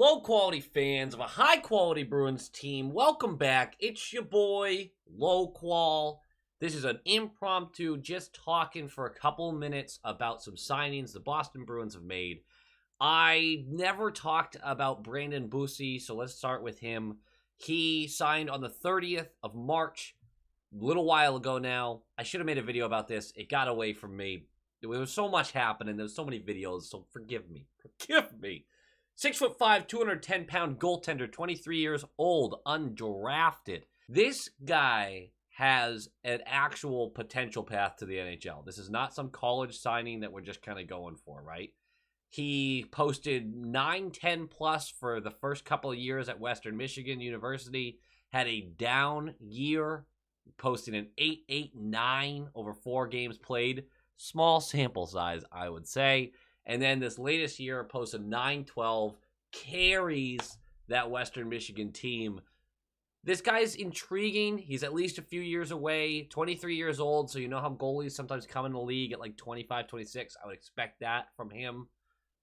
Low-quality fans of a high-quality Bruins team, welcome back. It's your boy, Low Qual. This is an impromptu, just talking for a couple minutes about some signings the Boston Bruins have made. I never talked about Brandon Bussi, so let's start with him. He signed on the 30th of March, a little while ago now. I should have made a video about this. It got away from me. There was so much happening. There was so many videos, so forgive me. Forgive me. 6'5", 210-pound goaltender, 23 years old, undrafted. This guy has an actual potential path to the NHL. This is not some college signing that we're just kind of going for, right? He posted 9-10 plus for the first couple of years at Western Michigan University, had a down year, posting an 8.89 over 4 games played. Small sample size, I would say. And then this latest year posted 9-12, carries that Western Michigan team. This guy's intriguing. He's at least a few years away, 23 years old, so you know how goalies sometimes come in the league at like 25, 26. I would expect that from him,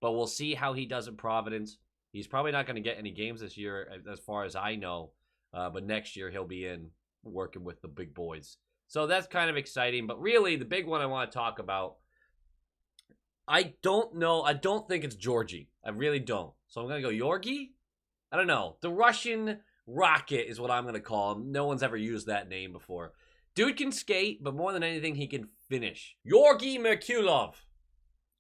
but we'll see how he does in Providence. He's probably not going to get any games this year as far as I know, but next year he'll be in working with the big boys. So that's kind of exciting, but really the big one I want to talk about, I don't know. I don't think it's Georgie. I really don't. So I'm going to go Yorgi? I don't know. The Russian Rocket is what I'm going to call him. No one's ever used that name before. Dude can skate, but more than anything, he can finish. Yorgi Merkulov.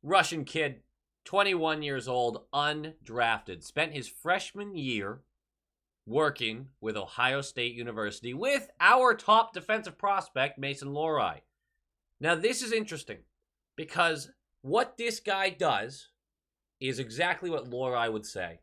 Russian kid, 21 years old, undrafted. Spent his freshman year working with Ohio State University with our top defensive prospect, Mason Lohrei. Now, this is interesting because what this guy does is exactly what Lohrei would say.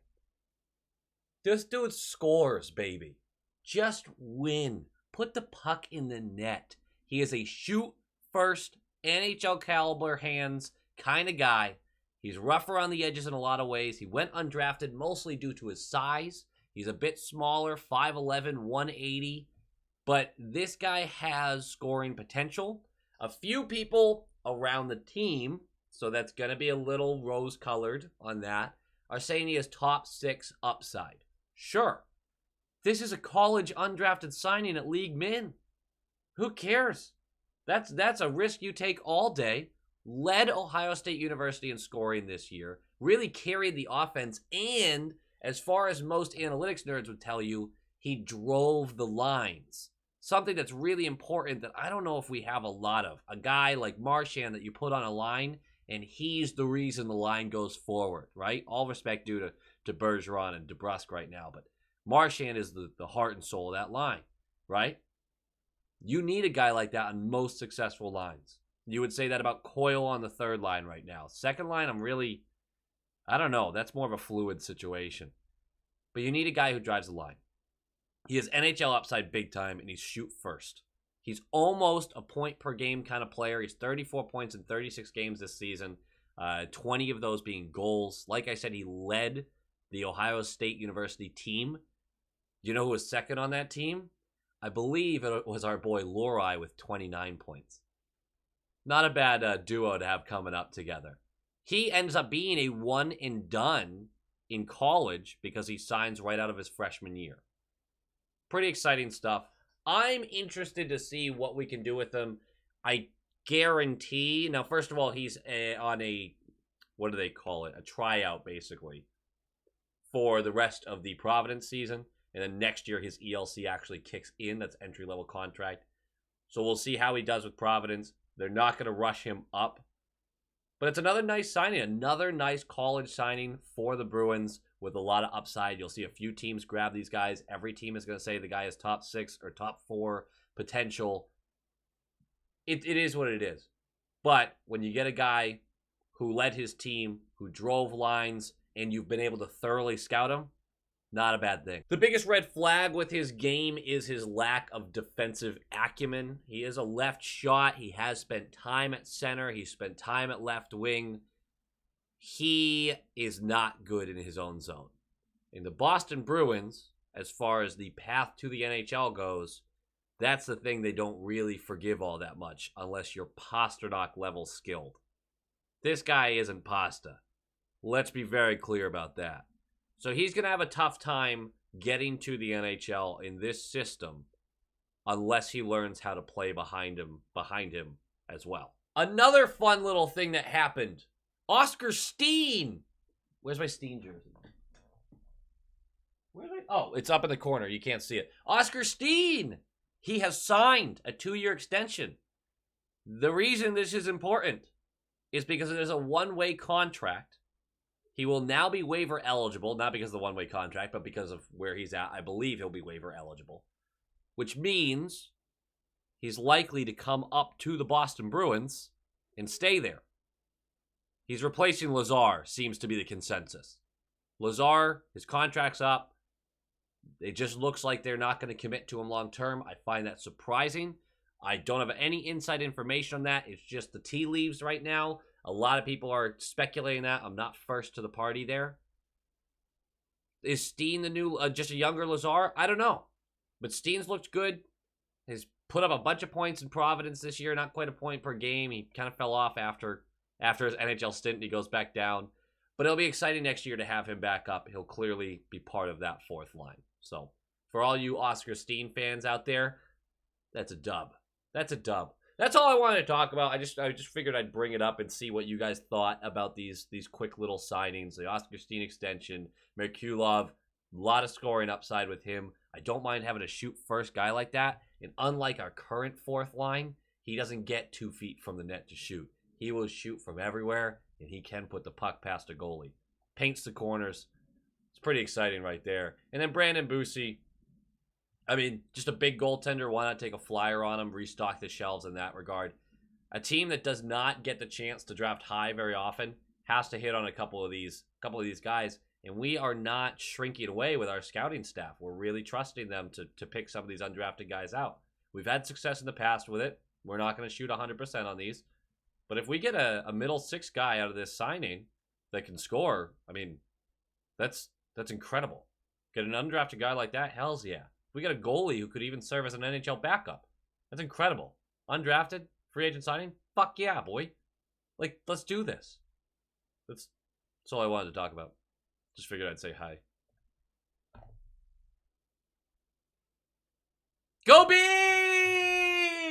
This dude scores, baby. Just win. Put the puck in the net. He is a shoot-first, NHL-caliber hands kind of guy. He's rough around the edges in a lot of ways. He went undrafted mostly due to his size. He's a bit smaller, 5'11", 180. But this guy has scoring potential. A few people around the team, so that's going to be a little rose-colored on that, are saying he has top 6 upside. Sure. This is a college undrafted signing at League Min. Who cares? That's a risk you take all day. Led Ohio State University in scoring this year. Really carried the offense. And as far as most analytics nerds would tell you, he drove the lines. Something that's really important that I don't know if we have a lot of. A guy like Marchand that you put on a line, and he's the reason the line goes forward, right? All respect due to Bergeron and DeBrusque right now, but Marchand is the heart and soul of that line, right? You need a guy like that on most successful lines. You would say that about Coyle on the third line right now. Second line, I don't know. That's more of a fluid situation. But you need a guy who drives the line. He has NHL upside big time, and he's shoot first. He's almost a point per game kind of player. He's 34 points in 36 games this season, 20 of those being goals. Like I said, he led the Ohio State University team. You know who was second on that team? I believe it was our boy Lohrei with 29 points. Not a bad duo to have coming up together. He ends up being a one and done in college because he signs right out of his freshman year. Pretty exciting stuff. I'm interested to see what we can do with him. I guarantee. Now, first of all, he's on a, what do they call it? A tryout, basically, for the rest of the Providence season. And then next year, his ELC actually kicks in. That's entry-level contract. So we'll see how he does with Providence. They're not going to rush him up. But it's another nice signing. Another nice college signing for the Bruins with a lot of upside. You'll see a few teams grab these guys. Every team is going to say the guy is top 6 or top 4 potential. It is what it is. But when you get a guy who led his team, who drove lines, and you've been able to thoroughly scout him, not a bad thing. The biggest red flag with his game is his lack of defensive acumen. He is a left shot. He has spent time at center. He's spent time at left wing. He is not good in his own zone. In the Boston Bruins, as far as the path to the NHL goes, that's the thing they don't really forgive all that much unless you're Pasternak level skilled. This guy isn't pasta. Let's be very clear about that. So he's going to have a tough time getting to the NHL in this system unless he learns how to play behind him as well. Another fun little thing that happened. Oscar Steen. Where's my Steen jersey? Oh, it's up in the corner. You can't see it. Oscar Steen. He has signed a 2-year extension. The reason this is important is because it is a one-way contract. He will now be waiver eligible, not because of the one-way contract, but because of where he's at. I believe he'll be waiver eligible, which means he's likely to come up to the Boston Bruins and stay there. He's replacing Lazar, seems to be the consensus. Lazar, his contract's up. It just looks like they're not going to commit to him long term. I find that surprising. I don't have any inside information on that. It's just the tea leaves right now. A lot of people are speculating that. I'm not first to the party there. Is Steen the new, just a younger Lazar? I don't know. But Steen's looked good. He's put up a bunch of points in Providence this year. Not quite a point per game. He kind of fell off after his NHL stint. He goes back down. But it'll be exciting next year to have him back up. He'll clearly be part of that fourth line. So, for all you Oscar Steen fans out there, that's a dub. That's a dub. That's all I wanted to talk about. I just figured I'd bring it up and see what you guys thought about these quick little signings. The Oscar Steen extension, Merkulov, a lot of scoring upside with him. I don't mind having a shoot-first guy like that. And unlike our current fourth line, he doesn't get 2 feet from the net to shoot. He will shoot from everywhere, and he can put the puck past a goalie. Paints the corners. It's pretty exciting right there. And then Brandon Bussi, I mean, just a big goaltender. Why not take a flyer on him, restock the shelves in that regard? A team that does not get the chance to draft high very often has to hit on a couple of these guys, and we are not shrinking away with our scouting staff. We're really trusting them to pick some of these undrafted guys out. We've had success in the past with it. We're not going to shoot 100% on these. But if we get a middle six guy out of this signing that can score, I mean, that's incredible. Get an undrafted guy like that, hells yeah. We got a goalie who could even serve as an NHL backup. That's incredible. Undrafted, free agent signing, fuck yeah, boy. Like, let's do this. That's all I wanted to talk about. Just figured I'd say hi. Go Bees!